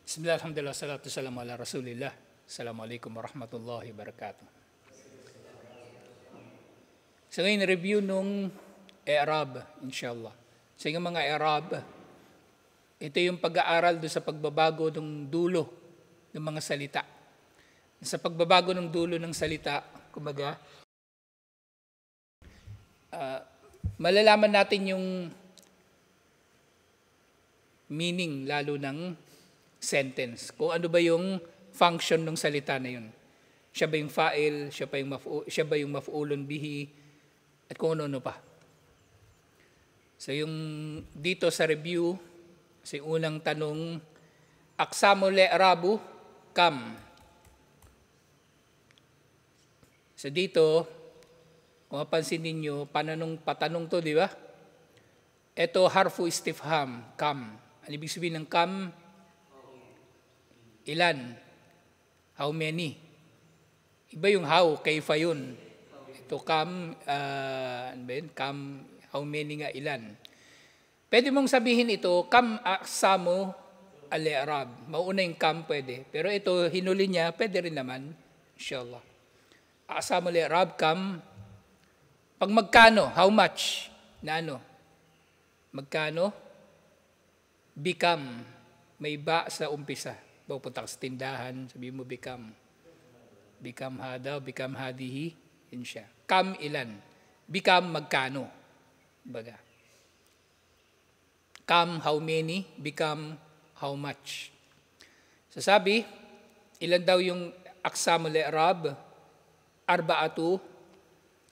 Bismillah, alhamdulillah, salatu salamu ala rasulillah. Assalamualaikum warahmatullahi wabarakatuh. So ngayon, review nung i'rab, inshallah. So yung mga i'rab, ito yung pag-aaral doon sa pagbabago ng dulo ng mga salita. Sa pagbabago ng dulo ng salita, kumbaga, malalaman natin yung meaning lalo ng sentence. Kung ano ba yung function ng salita na yun. Siya ba yung fa'il, siya ba yung maf'ulun bihi, at kung ano pa. So yung dito sa review, sa unang tanong, aqsamu li'rabu kam. So dito, kung mapansin ninyo, patanong to, di ba? Ito harfu istifham, kam. Ano ibig sabihin ng kam? Ilan? How many? Iba yung how, kayfa yun. Ito kam, kam, how many nga, ilan. Pwede mong sabihin ito, kam aqsamu al-i'rab. Mauna yung kam, pwede. Pero ito, hinuli niya, pwede rin naman. Inshallah. Aqsamu al-i'rab, kam. Pag magkano, how much? Na ano? Magkano? Become. May ba sa umpisa. Pupunta ka sa tindahan, sabihin mo become. Become hada, become hadihi, yun siya. Kam ilan? Become magkano? Baga. Kam how many? Become how much? Sasabi, ilan daw yung aqsamul i'rab?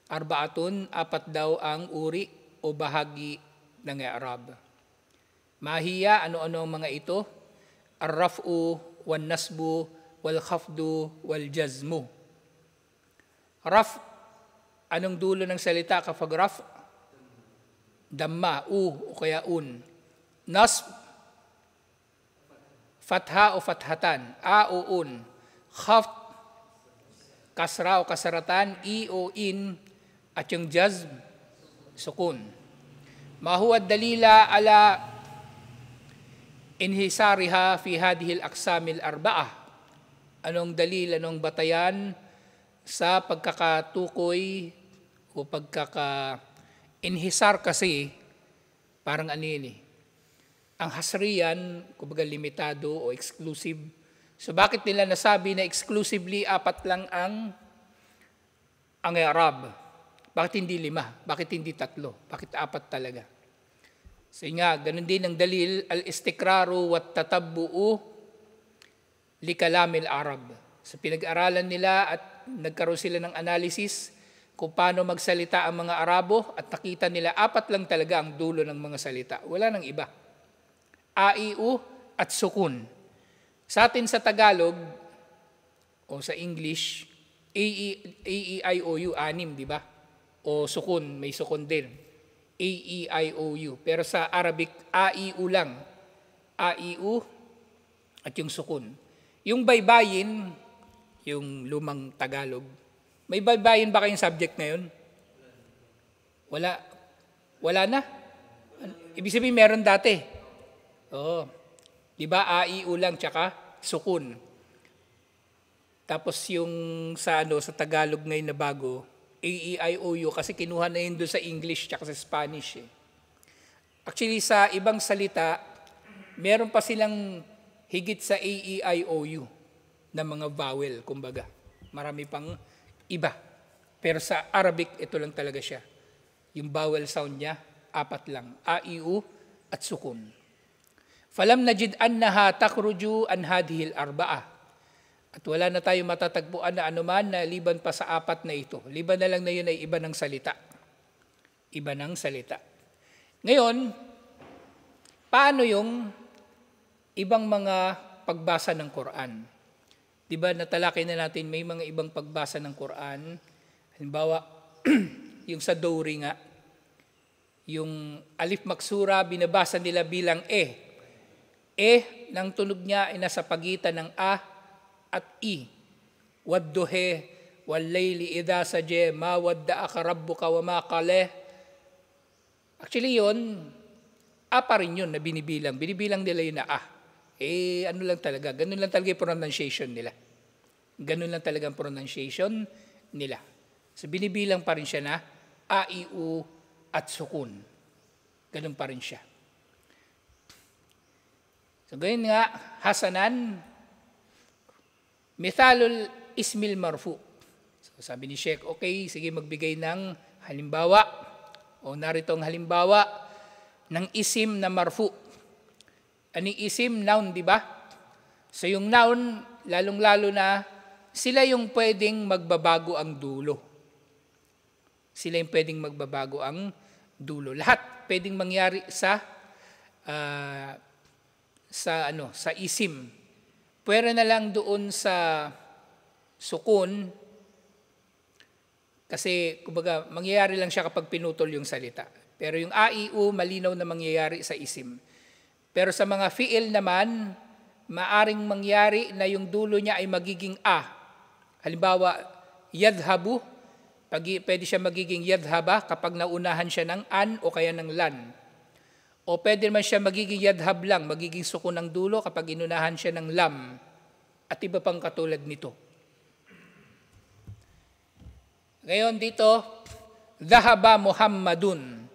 Arba'atun, apat daw ang uri o bahagi ng i'rab. Mahiya, ano-ano ang mga ito? Ar-raf'u, wal-nasbu, wal-khafdu, wal-jazmu. Raf, anong dulo ng salita kapag raf? Damma, o kaya un. Nasb, fatha o fathatan, a o un. Khafd, kasra o kasaratan, i o in, at yung jazm, sukun. Mahuwad dalila ala inhisariha fi hadhihi al-aqsamil arba'ah. Anong dalil, anong batayan sa pagkakatukoy o pagkaka-inhisar kasi parang ano yun eh. Ang hasriyan, kumbaga limitado o exclusive. So bakit nila nasabi na exclusively apat lang ang i'rab? Bakit hindi 5? Bakit hindi 3? Bakit 4 talaga? So nga, ganun din ang dalil, al-istikraru wat tatabbu'u li kalamil Arab. So pinag-aralan nila at nagkaroon sila ng analysis kung paano magsalita ang mga Arabo at nakita nila 4 lang talaga ang dulo ng mga salita. Wala nang iba. A, I, U at sukun. Sa atin sa Tagalog o sa English, A, E, I, O, U, 6, di ba? O sukun, may sukun din. A, E, I, O, U. Pero sa Arabic, A, I, U lang. A, I, U, at yung sukun. Yung baybayin, yung lumang Tagalog, may baybayin ba kayong subject ngayon? Wala. Wala na? Ibig sabihin, meron dati. Oo. Di ba, A, I, U lang, tsaka sukun. Tapos yung sa Tagalog ngayon na bago, A-E-I-O-U kasi kinuha na yun doon sa English tsaka sa Spanish. Actually, sa ibang salita, meron pa silang higit sa A-E-I-O-U na mga vowel, kumbaga. Marami pang iba. Pero sa Arabic, ito lang talaga siya. Yung vowel sound niya, 4 lang. A-I-U at sukun. Falam najid annaha takhruju an hadhil arba'ah. At wala na tayo matatagpuan na anuman na liban pa sa 4 na ito. Liban na lang na yun ay iba ng salita. Iba ng salita. Ngayon, paano yung ibang mga pagbasa ng Quran? Diba natalakay na natin may mga ibang pagbasa ng Quran. Halimbawa, yung sa Dawri nga, yung alif maksura binabasa nila bilang e. E, ng tunog niya ay nasa pagitan ng a at i. Wadduhe, wallayli idha saje, ma wadda'aka rabbuka wa ma qaleh. Actually yun, pa rin yun na binibilang. Binibilang nila yun na ano lang talaga, ganun lang talaga yung pronunciation nila. Ganun lang talaga ang pronunciation nila. So binibilang pa rin siya na a, i, u, at sukun. Ganun pa rin siya. So ganyan nga, hasanan, mithalul ismil marfu. So sabi ni Sheikh, okay, sige magbigay ng halimbawa, o narito ang halimbawa ng isim na marfu. Ano yung isim? Noun, di ba? So yung noun, lalong-lalo na, sila yung pwedeng magbabago ang dulo. Sila yung pwedeng magbabago ang dulo. Lahat pwedeng mangyari sa isim. Pwera na lang doon sa sukun, kasi kumbaga mangyayari lang siya kapag pinutol yung salita. Pero yung a, i, u, malinaw na mangyayari sa isim. Pero sa mga fiil naman, maaring mangyari na yung dulo niya ay magiging a. Halimbawa, yadhabu, pwede siya magiging yadhaba kapag naunahan siya ng an o kaya ng lan. O pwede naman siya magiging yadhab lang, magiging sukun ng dulo kapag inunahan siya ng lam. At iba pang katulad nito. Ngayon dito, dhahaba Muhammadun.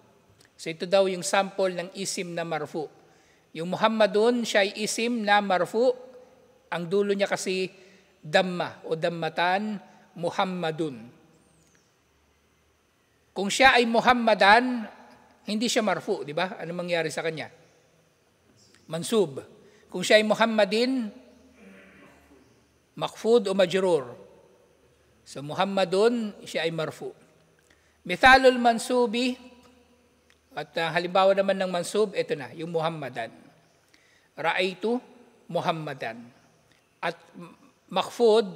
So ito daw yung sample ng isim na marfu. Yung Muhammadun, siya ay isim na marfu. Ang dulo niya kasi damma o dammatan, Muhammadun. Kung siya ay Muhammadan, hindi siya marfu, di ba? Ano mangyari sa kanya? Mansub. Kung siya ay Muhammadin, makfud o majrur. So Muhammadun, siya ay marfu. Mithalul mansubi, at halimbawa naman ng mansub, ito na, yung Muhammadan. Ra'aytu Muhammadan. At makfud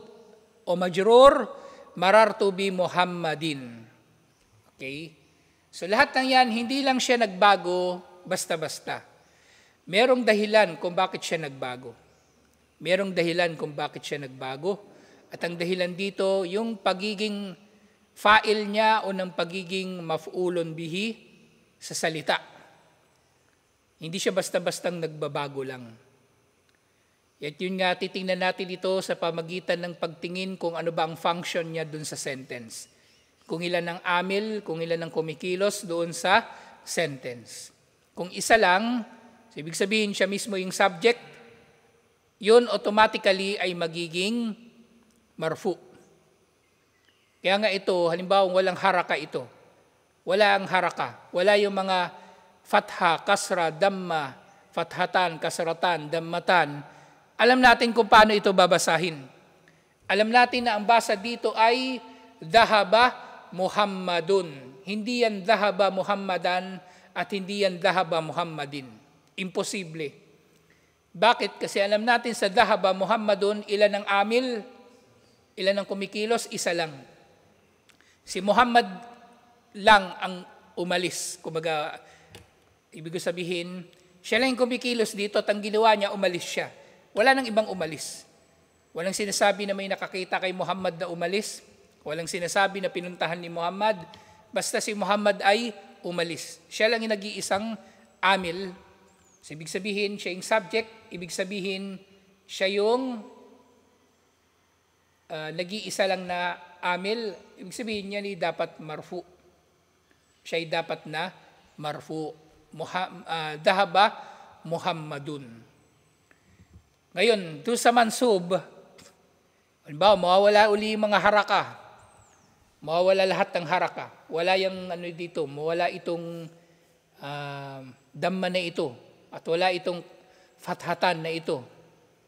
o majrur, marartu bi Muhammadin. Okay? So lahat ng yan, hindi lang siya nagbago basta-basta. Merong dahilan kung bakit siya nagbago. Merong dahilan kung bakit siya nagbago. At ang dahilan dito, yung pagiging fa'il niya o ng pagiging maf'ulun bihi sa salita. Hindi siya basta-bastang nagbabago lang. At yun nga, titingnan natin ito sa pamagitan ng pagtingin kung ano ba ang function niya dun sa sentence. Kung ilan ang amil, kung ilan ang kumikilos doon sa sentence. Kung isa lang, so ibig sabihin siya mismo yung subject, yun automatically ay magiging marfu. Kaya nga ito, halimbawa walang haraka ito. Wala ang haraka. Wala yung mga fatha, kasra, damma, fathatan, kasratan, dammatan. Alam natin kung paano ito babasahin. Alam natin na ang basa dito ay dhahaba Muhammadun. Hindi yan dhahaba Muhammadan at hindi yan dhahaba Muhammadin. Imposible. Bakit? Kasi alam natin sa dhahaba Muhammadun, ilan ang amil, ilan ang kumikilos, isa lang. Si Muhammad lang ang umalis. Kumbaga, ibig sabihin, siya lang yung kumikilos dito at ang ginawa niya, umalis siya. Wala nang ibang umalis. Walang sinasabi na may nakakita kay Muhammad na umalis. Walang sinasabi na pinuntahan ni Muhammad. Basta si Muhammad ay umalis. Siya lang yung nag-iisang amil. So, ibig sabihin, siya yung subject. Ibig sabihin, siya yung nag-iisa lang na amil. Ibig sabihin niya ni dapat marfu. Siya ay dapat na marfu. Dhahaba Muhammadun. Ngayon, doon sa mansub, halimbawa, mawawala uli yung mga haraka. Mawawala lahat ng haraka. Wala yung ano dito, mawala itong damma na ito. At wala itong fathatan na ito.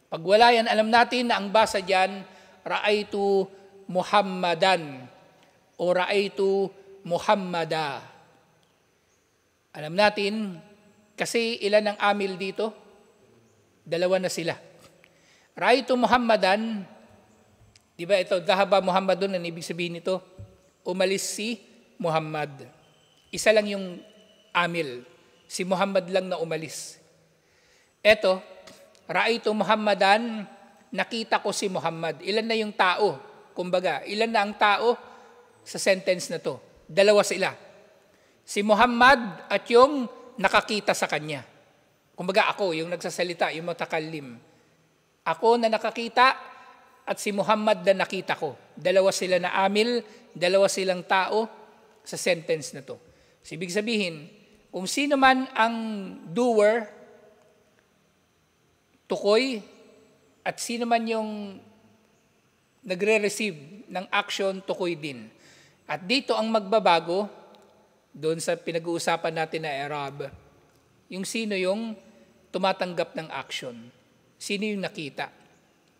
Pag wala yan, alam natin na ang basa dyan, ra'aytu Muhammadan o ra'aytu Muhammada. Alam natin, kasi ilan ang amil dito? Dalawa na sila. Ra'aytu Muhammadan, di ba ito, dhahaba Muhammadun, ang ibig sabihin nito, umalis si Muhammad. Isa lang yung amil. Si Muhammad lang na umalis. Ito, ra'aytu Muhammadan, nakita ko si Muhammad. Ilan na yung tao? Kumbaga, ilan na ang tao sa sentence na to? Dalawa sila. Si Muhammad at yung nakakita sa kanya. Kumbaga ako, yung nagsasalita, yung mutakallim. Ako na nakakita at si Muhammad na nakita ko. Dalawa sila na amil, dalawa silang tao sa sentence na to. So, ibig sabihin, kung sino man ang doer, tukoy, at sino man yung nagre-receive ng action, tukoy din. At dito ang magbabago, doon sa pinag-uusapan natin na Arab, yung sino yung tumatanggap ng action. Sino yung nakita?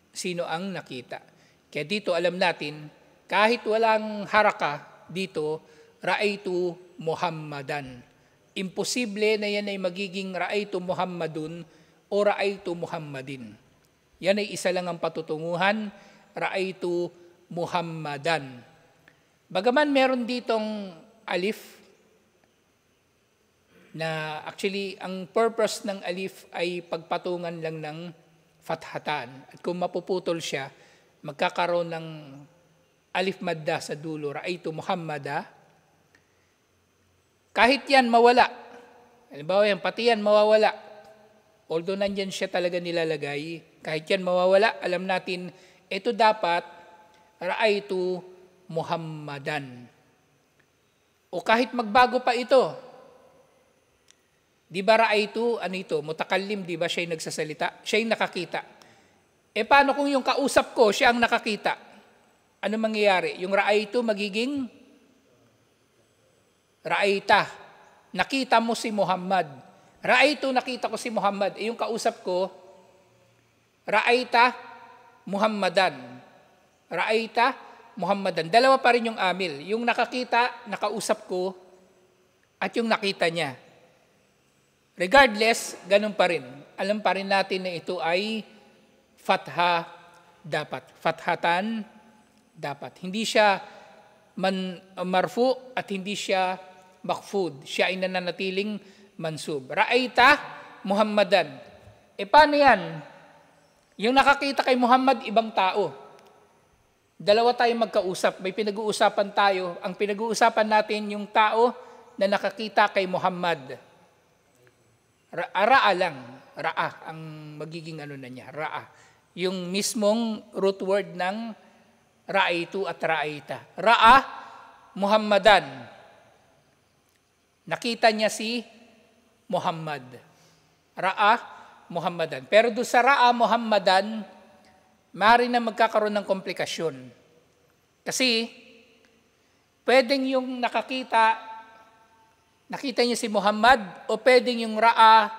Sino ang nakita? Kaya dito alam natin, kahit walang haraka dito, ra'aytu Muhammadan. Imposible na yan ay magiging ra'aytu Muhammadun o ra'aytu Muhammadin. Yan ay isa lang ang patutunguhan, ra'aytu Muhammadan. Bagaman meron ditong alif, na actually ang purpose ng alif ay pagpatungan lang ng fathatan. At kung mapuputol siya, magkakaroon ng alif madda sa dulo, ra'aytu Muhammada. Kahit yan mawala, halimbawa yan, pati yan mawawala. Although nandyan siya talaga nilalagay, kahit yan mawawala, alam natin, ito dapat ra'aytu Muhammadan. O kahit magbago pa ito, di ba ra'aytu, ano ito, mutakallim, di ba siya yung nagsasalita? Siya yung nakakita. E paano kung yung kausap ko, siya ang nakakita? Ano mangyayari? Yung ra'aytu magiging ra'ayta. Nakita mo si Muhammad. Ra'aytu, nakita ko si Muhammad. E yung kausap ko, ra'ayta Muhammadan. Ra'ayta Muhammadan. Dalawa pa rin yung amil. Yung nakakita, nakausap ko, at yung nakita niya. Regardless, ganun pa rin. Alam pa rin natin na ito ay fatha dapat. Fathatan dapat. Hindi siya marfu at hindi siya makfud. Siya ay nananatiling mansub. Ra'ayta Muhammadan. E paano yan? Yung nakakita kay Muhammad, ibang tao. Dalawa tayong magkausap. May pinag-uusapan tayo. Ang pinag-uusapan natin yung tao na nakakita kay Muhammad. Ra'a lang. Ra'a ang magiging ano na niya. Ra'a. Yung mismong root word ng ra'aytu at ra'ayta. Ra'a Muhammadan. Nakita niya si Muhammad. Ra'a Muhammadan. Pero doon sa ra'a Muhammadan, maaari na magkakaroon ng komplikasyon. Kasi pwedeng yung nakita niya si Muhammad o pwedeng yung ra'a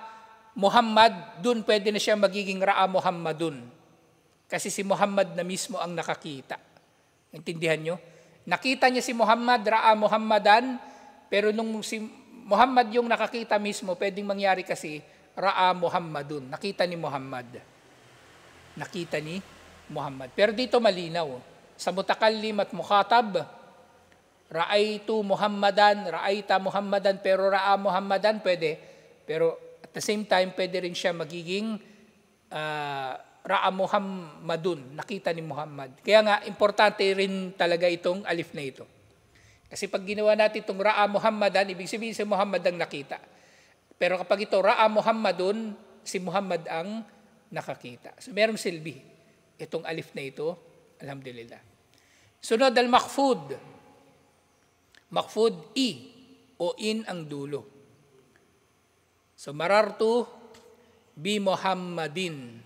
Muhammad, dun pwede na siya magiging ra'a Muhammadun. Kasi si Muhammad na mismo ang nakakita. Intindihan nyo? Nakita niya si Muhammad, ra'a Muhammadan, pero nung si Muhammad yung nakakita mismo, pwedeng mangyari kasi ra'a Muhammadun. Nakita ni Muhammad. Nakita ni Muhammad. Pero dito malinaw. Sa mutakallim at mukhatab, ra'aytu Muhammadan, ra'ayta Muhammadan, pero ra'a Muhammadan pwede. Pero at the same time, pwede rin siya magiging ra'a Muhammadun, nakita ni Muhammad. Kaya nga, importante rin talaga itong alif na ito. Kasi pag ginawa natin itong ra'a Muhammadan, ibig sabihin si Muhammad ang nakita. Pero kapag ito ra'a Muhammadun, si Muhammad ang nakakita. So merong silbi itong alif na ito, alhamdulillah. Sunod al-makhfud. Makhfud, i, o in ang dulo. So, marartu bi Muhammadin.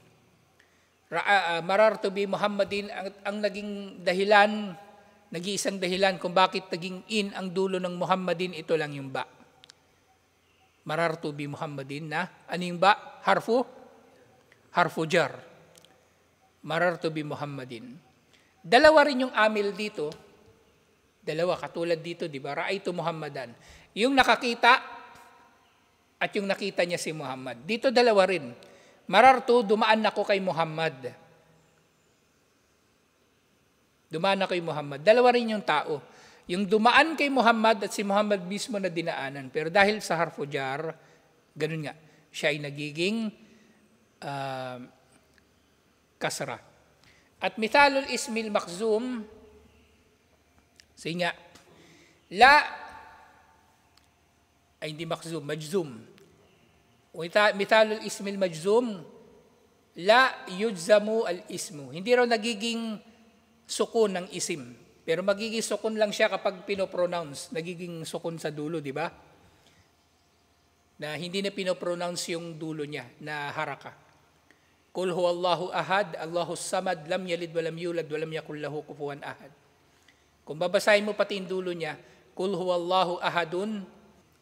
Marartu bi Muhammadin, ang naging dahilan, nag-iisang dahilan kung bakit naging in ang dulo ng Muhammadin, ito lang yung ba. Marartu bi Muhammadin na, ano yung ba? Harfu jar. Marartu bi Muhammadin. Dalawa rin yung amil dito. Dalawa, katulad dito, di ba? Ra'aytu Muhammadan. Yung nakakita at yung nakita niya si Muhammad. Dito dalawa rin. Marartu, dumaan ako kay Muhammad. Dumaan ako kay Muhammad. Dalawa rin yung tao. Yung dumaan kay Muhammad at si Muhammad mismo na dinaanan. Pero dahil sa harfu jar, ganun nga, siya ay nagiging kasra. At mithalul ismil makzum, sige nga, la, ay hindi makzum, majzum. Mithalul ismil majzum, la yujzamu al-ismu. Hindi raw nagiging sukun ng isim. Pero magiging sukun lang siya kapag pinopronounce. Nagiging sukun sa dulo, di ba? Na hindi na pinopronounce yung dulo niya na haraka. Qul huwallahu ahad, Allahus samad, lam yalid walam yulad, walam yakul lahu kufuwan ahad. Kung babasahin mo pati yung dulo niya, Qul huwallahu ahadun,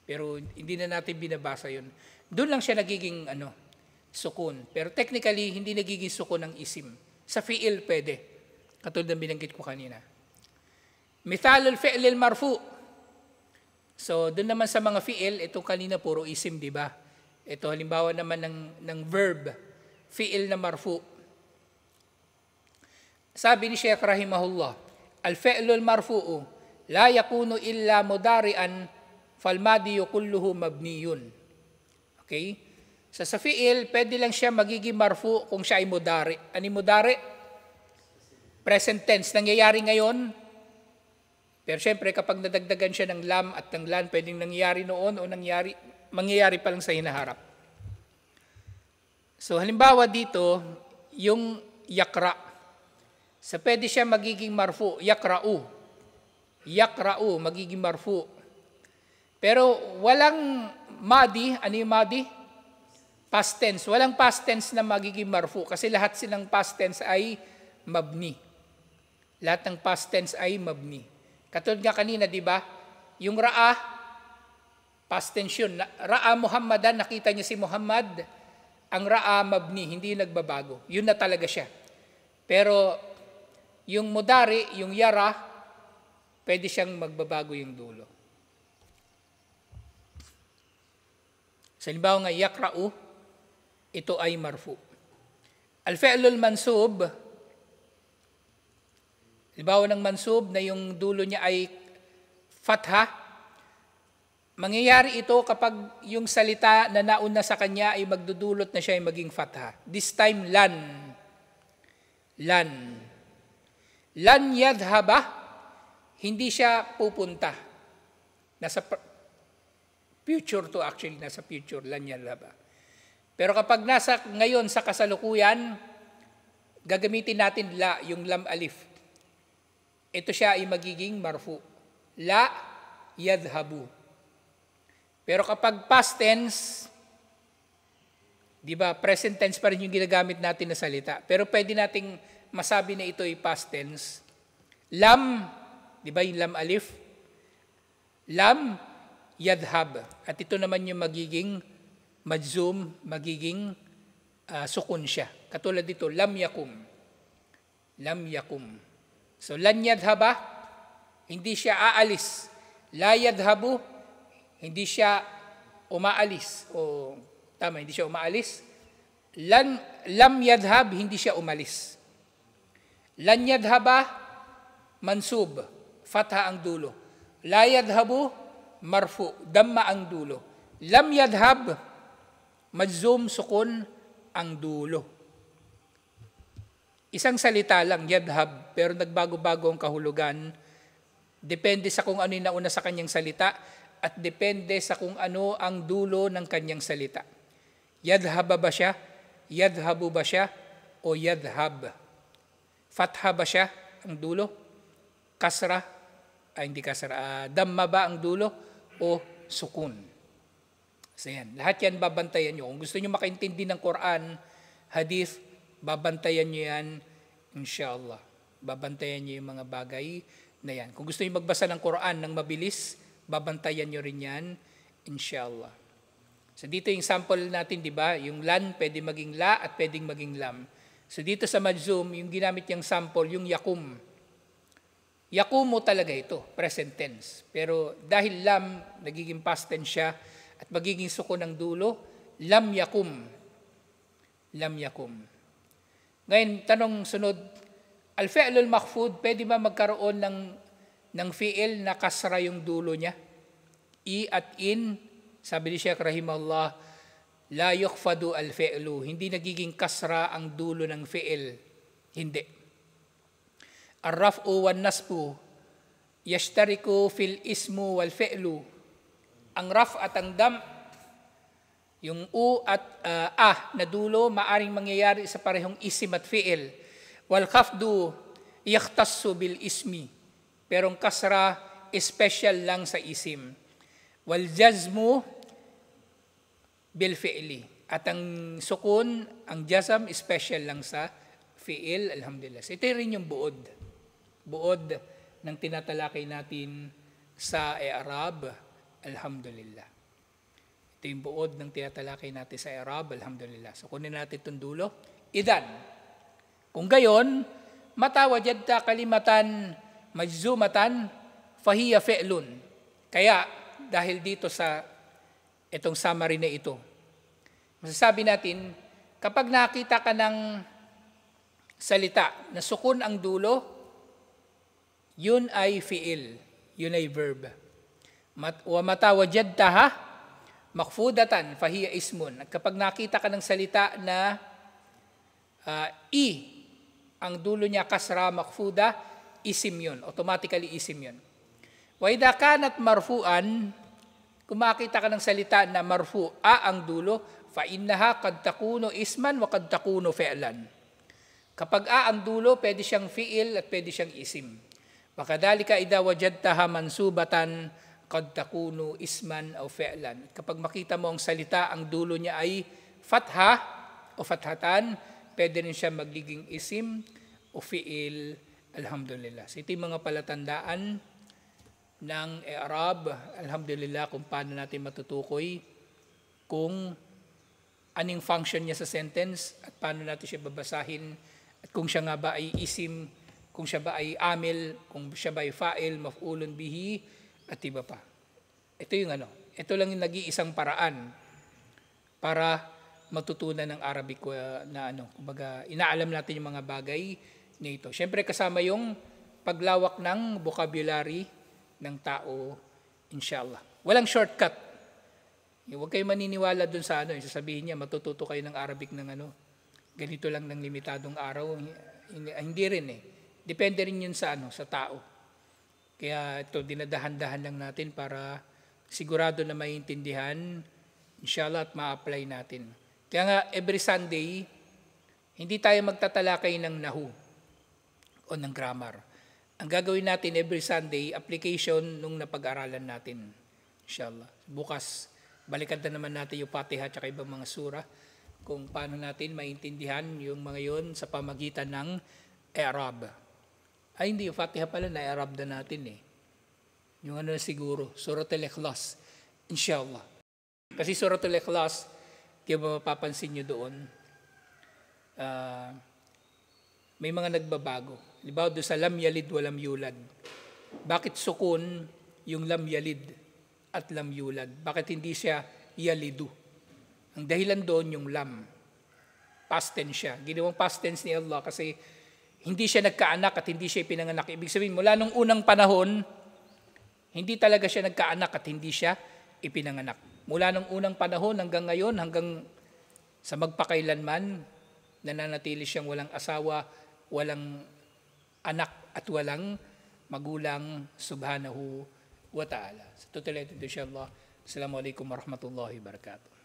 pero hindi na natin binabasa yun. Doon lang siya nagiging sukun. Pero technically, hindi nagiging sukun ng isim. Sa fi'il pwede. Katulad ng binanggit ko kanina. Mithalul fi'lil marfu. So, doon naman sa mga fi'il, ito kanina puro isim, di ba? Ito halimbawa naman ng verb, fi'il na marfu. Sabi ni Sheikh rahimahullah, al-fi'lul marfu'u la yakunu illa mudari'an falmadiyu kulluhu mabniyun. Okay? So, sa fi'il, pwede lang siya magiging marfu kung siya ay mudari. Ano yung mudari? Present tense. Nangyayari ngayon. Pero syempre, kapag nadagdagan siya ng lam at ng lan, pwedeng nangyayari noon o mangyayari pa lang sa hinaharap. So, halimbawa dito, yung yakra. So, pwede siya magiging marfu. Yakra'u. Yakra'u, magiging marfu. Pero walang madi. Ano yung madi? Past tense. Walang past tense na magiging marfu kasi lahat silang past tense ay mabni. Lahat ng past tense ay mabni. Katulad nga kanina, di ba? Yung ra'a, past tense yun. Ra'a Muhammadan, nakita niya si Muhammad. Ang ra'a mabni, hindi nagbabago. Yun na talaga siya. Pero yung mudari, yung yara, pwede siyang magbabago yung dulo. Sa halimbawa nga, yakra'u, ito ay marfu. Al-fi'lul mansub, halimbawa ng mansub na yung dulo niya ay fatha, mangyayari ito kapag yung salita na nauna sa kanya ay magdudulot na siya ay maging fatha. This time, lan. Lan. Lan yadhaba, hindi siya pupunta. Nasa future to actually, nasa future, lan yadhaba. Pero kapag nasa ngayon sa kasalukuyan, gagamitin natin la, yung lam alif. Ito siya ay magiging marfu. La yadhabu. Pero kapag past tense, di ba, present tense pa rin yung ginagamit natin na salita. Pero pwede nating masabi na ito ay past tense. Lam, di ba yung lam alif? Lam yadhab. At ito naman yung magiging majzum, magiging sukun siya. Katulad dito, lam yakum. Lam yakum. So, lan yadhaba, hindi siya aalis. La yadhabu, hindi siya umaalis. O, tama, hindi siya umaalis. Lam yadhab, hindi siya umalis. Lan yadhaba, mansub, fatha ang dulo. La yadhabu, marfu, damma ang dulo. Lam yadhab, majzum, sukun, ang dulo. Isang salita lang, yadhab, pero nagbago-bago ang kahulugan. Depende sa kung ano yung nauna sa kanyang salita at depende sa kung ano ang dulo ng kanyang salita. Yadhaba ba siya? Yadhabu ba siya? O yadhab? Fatha ba siya ang dulo? Kasra? Hindi kasra. Damma ba ang dulo? O sukun? So yan. Lahat yan babantayan nyo. Kung gusto nyo makaintindi ng Quran, hadith, babantayan nyo yan, inshallah. Babantayan nyo yung mga bagay na yan. Kung gusto nyo magbasa ng Quran ng mabilis, babantayan nyo rin yan, inshallah. So dito yung sample natin, di ba? Yung lan, pwede maging la at pwedeng maging lam. So dito sa majzum, yung ginamit niyang sample, yung yakum. Yakumo talaga ito, present tense. Pero dahil lam, nagiging past tense siya, at magiging suko ng dulo, lam yakum. Lam yakum. Ngayon, tanong sunod, al-fi'lul makhfud, pwede ba magkaroon ng fi'il na kasra yung dulo niya? I at in, sabi ni Sheikh rahimahullah, la yukhfadu al-fi'lu, hindi nagiging kasra ang dulo ng fi'il. Hindi. Ar-raf'u wan nasbu, yashtariku fil ismu wal fi'lu. Ang raf at ang dam Yung u at a na dulo, maaring mangyayari sa parehong isim at fi'il. Wal khafdu yakhtassu bil ismi. Pero ang kasra, special lang sa isim. Wal jazmu bil fi'li. At ang sukun, ang jazam, special lang sa fi'il, alhamdulillah. So, ito rin yung buod. Buod ng tinatalakay natin sa i'rab, alhamdulillah. Ito yung buod ng tinatalakay natin sa i'rab, alhamdulillah. So, kunin natin itong dulo. Idan. Kung gayon, mata wajadta kalimatan majzumatan fahiya fi'lun. Kaya, dahil dito sa itong summary na ito, masasabi natin, kapag nakita ka ng salita na sukun ang dulo, yun ay fi'il, yun ay verb. Wa mata wajadtaha makfudatan fahiya ismun. At kapag nakita ka ng salita na ang dulo niya kasra makfuda, isim yun, automatically isim yun. Wa idha kanat marfu'an, kung makita ka ng salita na marfu'a ang dulo, fa innaha qad takunu isman wa qad takunu fi'lan. Kapag ang dulo, pwede siyang fi'il at pwede siyang isim. Wa kadhalika idha wajadtaha mansubatan qad takunu isman o fi'lan. Kapag makita mo ang salita, ang dulo niya ay fatha o fathatan, pwede rin siya magiging isim o fi'il, alhamdulillah. So ito yung mga palatandaan ng i'rab, alhamdulillah, kung paano natin matutukoy kung anong function niya sa sentence at paano natin siya babasahin at kung siya nga ba ay isim, kung siya ba ay amil, kung siya ba ay fa'il, maf'ulun bihi, at iba pa. Ito yung ito lang yung nag-iisang paraan para matutunan ng Arabic na kumbaga inaalam natin yung mga bagay nito. Siyempre kasama yung paglawak ng vocabulary ng tao, inshallah. Walang shortcut. Huwag kayo maniniwala dun sa sasabihin niya, matututo kayo ng Arabic ng ganito lang ng limitadong araw. Hindi rin Depende rin yun sa tao. Kaya ito, dinadahan-dahan lang natin para sigurado na maintindihan, inshallah, at ma-apply natin. Kaya nga, every Sunday, hindi tayo magtatalakay ng nahu o ng grammar. Ang gagawin natin every Sunday, application nung napag-aralan natin. Inshallah. Bukas, balikan na naman natin yung Fatiha at ibang mga surah kung paano natin maintindihan yung mga yon sa pamagitan ng i'rab. Ay, hindi. Yung Fatiha pala na i'rab na natin Yung siguro, Surah Al-Ikhlas. Inshallah. Kasi Surah Al-Ikhlas, kaya ba mapapansin nyo doon, may mga nagbabago. Halimbawa doon sa lam yalid walam yulad. Bakit sukun yung lam yalid at lam yulad? Bakit hindi siya yalidu? Ang dahilan doon yung lam. Past tense siya. Ginawang past tense ni Allah kasi hindi siya nagkaanak at hindi siya pinanganak. Ibig sabihin, mula nung unang panahon, hindi talaga siya nagkaanak at hindi siya ipinanganak. Mula nung unang panahon hanggang ngayon, hanggang sa magpakailanman, nananatili siyang walang asawa, walang anak at walang magulang, subhanahu wa ta'ala. Sa tutuloy ito, inshallah. Assalamualaikum warahmatullahi wabarakatuh.